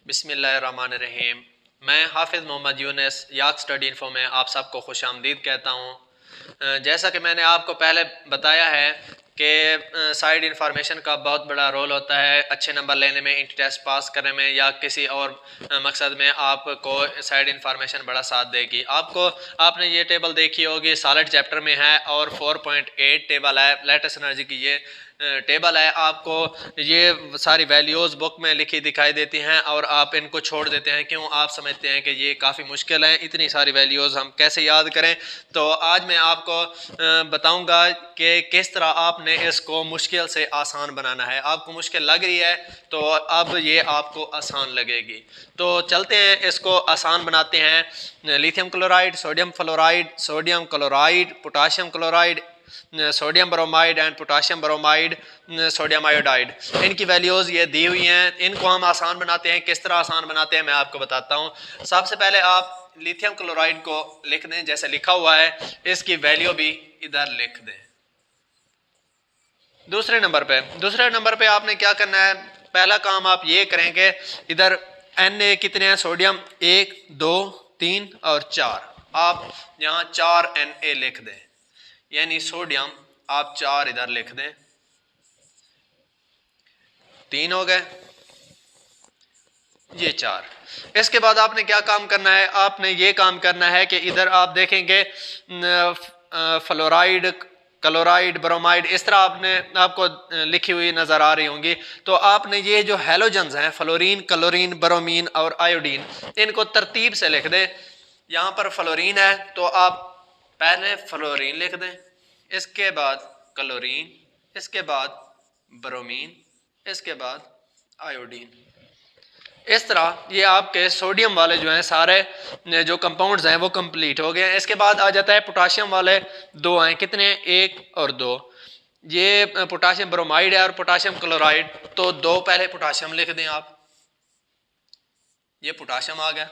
बिस्मिल्लाहिर्रहमानिर्रहीम। मैं हाफिज़ मोहम्मद यूनुस याक स्टडी इन्फो में आप सबको खुश आमदीद कहता हूँ। जैसा कि मैंने आपको पहले बताया है कि साइड इंफॉर्मेशन का बहुत बड़ा रोल होता है अच्छे नंबर लेने में, इंटर टेस्ट पास करने में या किसी और मकसद में आपको साइड इंफॉर्मेशन बड़ा साथ देगी। आपने ये टेबल देखी होगी, सॉलिड चैप्टर में है और 4.8 टेबल है, लेटेस्ट एनर्जी की ये टेबल है। आपको ये सारी वैल्यूज़ बुक में लिखी दिखाई देती हैं और आप इनको छोड़ देते हैं। क्यों? आप समझते हैं कि ये काफ़ी मुश्किल है, इतनी सारी वैल्यूज़ हम कैसे याद करें। तो आज मैं आपको बताऊंगा कि किस तरह आपने इसको मुश्किल से आसान बनाना है। आपको मुश्किल लग रही है तो अब ये आपको आसान लगेगी। तो चलते हैं, इसको आसान बनाते हैं। Lithium chloride, sodium fluoride, sodium chloride, potassium chloride, sodium bromide and potassium bromide, sodium iodide, इनकी वैल्यूज़ ये दी हुई हैं। इनको हम आसान बनाते हैं। किस तरह आसान बनाते हैं मैं आपको बताता हूँ। सबसे पहले आप लिथियम क्लोराइड को लिख दें जैसे लिखा हुआ है, इसकी वैल्यू भी इधर लिख दें। दूसरे नंबर पे आपने क्या करना है, पहला काम आप ये करेंगे, इधर Na कितने हैं, सोडियम 1 2 3 और 4, आप यहाँ 4 Na लिख दें, यानी सोडियम आप 4 इधर लिख दें। 3 हो गए, ये 4। इसके बाद आपने क्या काम करना है, आपने ये काम करना है कि इधर आप देखेंगे फ्लोराइड, क्लोराइड, ब्रोमाइड, इस तरह आपको लिखी हुई नज़र आ रही होंगी। तो आपने ये जो हैलोजन्स हैं, फ्लोरीन, क्लोरीन, ब्रोमीन और आयोडीन, इनको तरतीब से लिख दें। यहाँ पर फ्लोरीन है तो आप पहले फ्लोरीन लिख दें, इसके बाद क्लोरीन, इसके बाद ब्रोमीन, इसके बाद आयोडीन। इस तरह ये आपके सोडियम वाले जो हैं सारे जो कंपाउंड्स हैं वो कंप्लीट हो गए हैं। इसके बाद आ जाता है पोटाशियम वाले, 2 हैं, कितने, 1 और 2। ये पोटाशियम ब्रोमाइड है और पोटाशियम क्लोराइड, तो 2 पहले पोटाशियम लिख दें आप, ये पोटाशियम आ गया।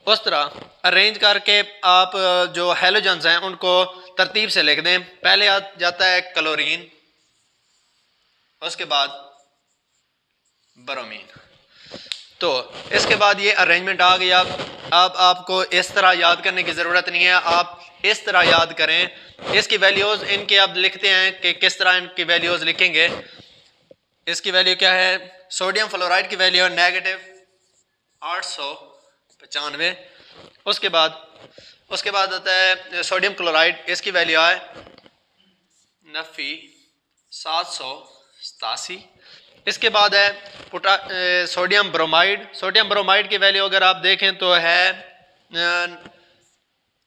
उस तरह अरेंज करके आप जो हैलोजन्स हैं उनको तरतीब से लिख दें। पहले आ जाता है क्लोरीन, उसके बाद ब्रोमीन। तो इसके बाद ये अरेंजमेंट आ गया। अब आपको इस तरह याद करने की ज़रूरत नहीं है, आप इस तरह याद करें। इसकी वैल्यूज़ इनके अब लिखते हैं कि किस तरह इनकी वैल्यूज़ लिखेंगे। इसकी वैल्यू क्या है, सोडियम फ्लोराइड की वैल्यू है -895। उसके बाद आता है सोडियम क्लोराइड, इसकी वैल्यू है 787। इसके बाद है सोडियम ब्रोमाइड की वैल्यू अगर आप देखें तो है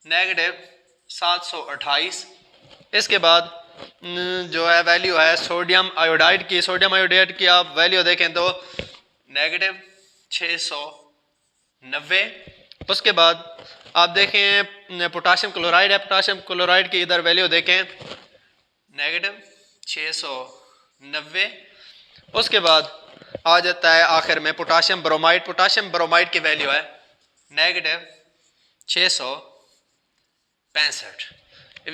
-728। इसके बाद जो है वैल्यू है सोडियम आयोडाइड की आप वैल्यू देखें तो -690। उसके बाद आप देखें पोटाशियम क्लोराइड है, पोटाशियम क्लोराइड की इधर वैल्यू देखें -690। उसके बाद आ जाता है आखिर में पोटाशियम ब्रोमाइड की वैल्यू है -665।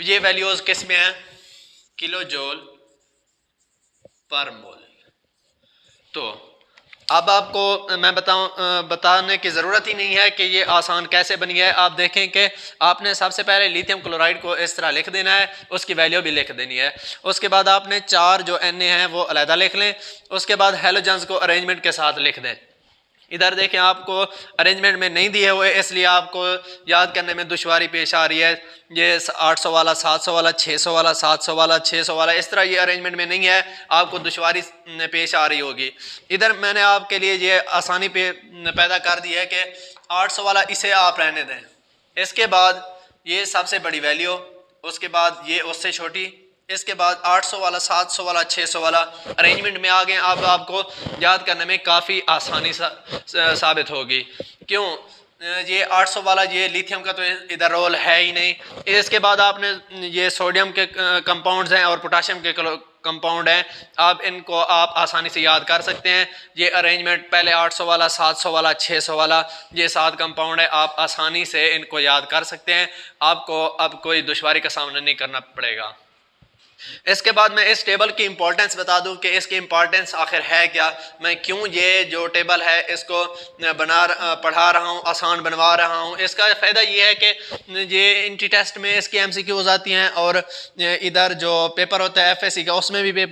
ये वैल्यूज़ किस में है, किलो जूल पर मोल। तो अब आपको मैं बताने की ज़रूरत ही नहीं है कि ये आसान कैसे बनी है। आप देखें कि आपने सबसे पहले लिथियम क्लोराइड को इस तरह लिख देना है, उसकी वैल्यू भी लिख देनी है। उसके बाद आपने 4 जो Na हैं वो अलहदा लिख लें। उसके बाद हैलोजन्स को अरेंजमेंट के साथ लिख दें। इधर देखें आपको अरेंजमेंट में नहीं दिए हुए, इसलिए आपको याद करने में दुश्वारी पेश आ रही है। ये 800 वाला, 700 वाला, 600 वाला, 700 वाला, 600 वाला, इस तरह ये अरेंजमेंट में नहीं है, आपको दुश्वारी पेश आ रही होगी। इधर मैंने आपके लिए ये आसानी पैदा कर दी है कि 800 वाला इसे आप रहने दें। इसके बाद ये सबसे बड़ी वैल्यू, उसके बाद ये उससे छोटी, इसके बाद 800 वाला, 700 वाला, 600 वाला अरेंजमेंट में आ गए। अब आपको याद करने में काफ़ी आसानी साबित होगी। क्यों? ये 800 वाला, ये लिथियम का तो इधर रोल है ही नहीं। इसके बाद आपने ये सोडियम के कंपाउंड्स हैं और पोटाशियम के कंपाउंड हैं, आप इनको आप आसानी से याद कर सकते हैं। ये अरेंजमेंट पहले 800 वाला, 700 वाला, 600 वाला, ये 7 कंपाउंड है, आप आसानी से इनको याद कर सकते हैं। आपको अब कोई दुश्वारी का सामना नहीं करना पड़ेगा। इसके बाद मैं इस टेबल की इंपॉर्टेंस बता दूं कि इसकी इंपॉर्टेंस आखिर है क्या, मैं क्यों ये जो टेबल है इसको पढ़ा रहा हूँ, आसान बनवा रहा हूँ। इसका फ़ायदा ये है कि ये इंटी टेस्ट में इसकी MCQs आती हैं और इधर जो पेपर होता है FSC का उसमें भी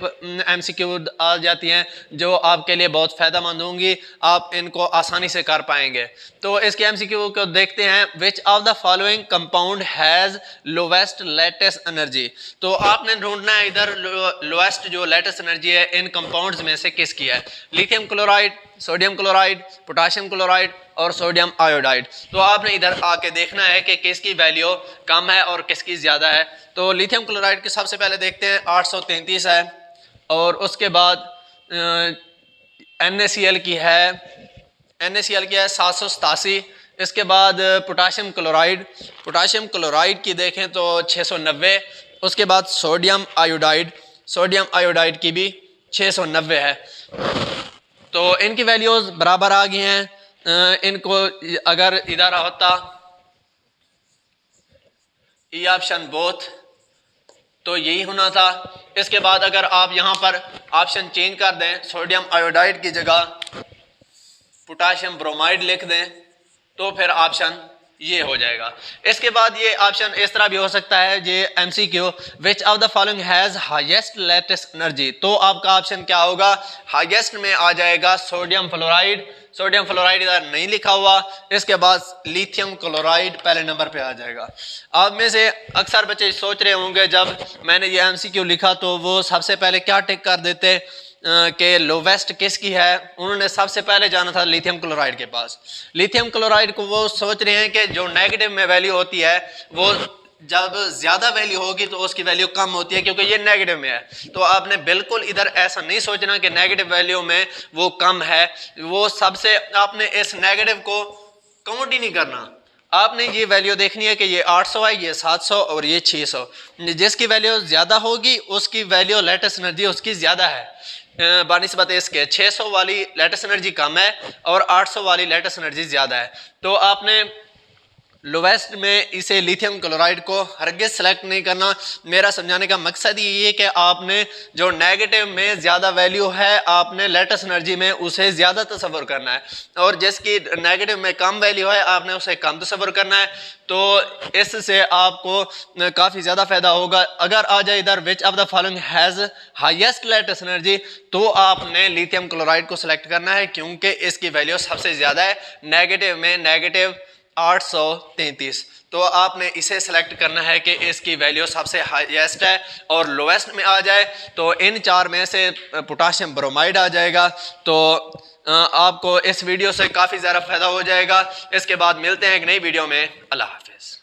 MCQ आ जाती हैं जो आपके लिए बहुत फ़ायदेमंद होंगी, आप इनको आसानी से कर पाएंगे। तो इसके MCQ को देखते हैं। Which of the following compound has lowest latest energy. तो आपने ढूंढना है इधर लोएस्ट जो लेटेस्ट एनर्जी है इन कंपाउंड्स में से किसकी है। Lithium chloride, sodium chloride, potassium chloride और सोडियम आयोडाइड। तो आपने इधर आके देखना है कि किसकी वैल्यू कम है और किसकी ज़्यादा है। तो लिथियम क्लोराइड की सबसे पहले देखते हैं 833 है और उसके बाद NaCl की है 787। इसके बाद पोटाशियम क्लोराइड की देखें तो 690। उसके बाद सोडियम आयोडाइड की भी 690 है। तो इनकी वैल्यूज़ बराबर आ गई हैं। इनको अगर इधर होता ई ऑप्शन बोथ तो यही होना था। इसके बाद अगर आप यहाँ पर ऑप्शन चेंज कर दें, सोडियम आयोडाइड की जगह पोटाशियम ब्रोमाइड लिख दें तो फिर ऑप्शन ये हो जाएगा। इसके बाद ये ऑप्शन इस तरह भी हो सकता है, ये MCQ which of the following has highest latest energy. तो आपका ऑप्शन क्या होगा, हाईएस्ट में आ जाएगा सोडियम फ्लोराइड इधर नहीं लिखा हुआ। इसके बाद लिथियम क्लोराइड पहले नंबर पे आ जाएगा। आप में से अक्सर बच्चे सोच रहे होंगे जब मैंने ये MCQ लिखा तो वो सबसे पहले क्या टिक कर देते कि लोवेस्ट किसकी है। उन्होंने सबसे पहले जाना था लिथियम क्लोराइड के पास। लिथियम क्लोराइड को वो सोच रहे हैं कि जो नेगेटिव में वैल्यू होती है वो जब ज़्यादा वैल्यू होगी तो उसकी वैल्यू कम होती है क्योंकि ये नेगेटिव में है। तो आपने बिल्कुल इधर ऐसा नहीं सोचना कि नेगेटिव वैल्यू में वो कम है। वो सबसे आपने इस नेगेटिव को काउंट ही नहीं करना। आपने ये वैल्यू देखनी है कि ये 800 है, ये 700 और ये 600। जिसकी वैल्यू ज़्यादा होगी उसकी वैल्यू लेटेस्ट एनर्जी उसकी ज़्यादा है बानिस्बत इसके। 600 वाली लेटेस्ट एनर्जी कम है और 800 वाली लेटेस्ट एनर्जी ज़्यादा है। तो आपने लोवेस्ट में इसे लिथियम क्लोराइड को हरगिज़ सेलेक्ट नहीं करना। मेरा समझाने का मकसद ये है कि आपने जो नेगेटिव में ज़्यादा वैल्यू है आपने लेटेस्ट एनर्जी में उसे ज़्यादा तस्वर करना है और जिसकी नेगेटिव में कम वैल्यू है आपने उसे कम तस्वर करना है। तो इससे आपको काफ़ी ज़्यादा फ़ायदा होगा। अगर आ जाए इधर which of the following has highest latest energy तो आपने लिथियम क्लोराइड को सिलेक्ट करना है क्योंकि इसकी वैल्यू सबसे ज़्यादा है। नेगेटिव में नेगेटिव 833। तो आपने इसे सेलेक्ट करना है कि इसकी वैल्यू सबसे हाईएस्ट है और लोवेस्ट में आ जाए तो इन चार में से पोटाशियम ब्रोमाइड आ जाएगा। तो आपको इस वीडियो से काफ़ी ज़्यादा फ़ायदा हो जाएगा। इसके बाद मिलते हैं एक नई वीडियो में। अल्लाह हाफ़िज़।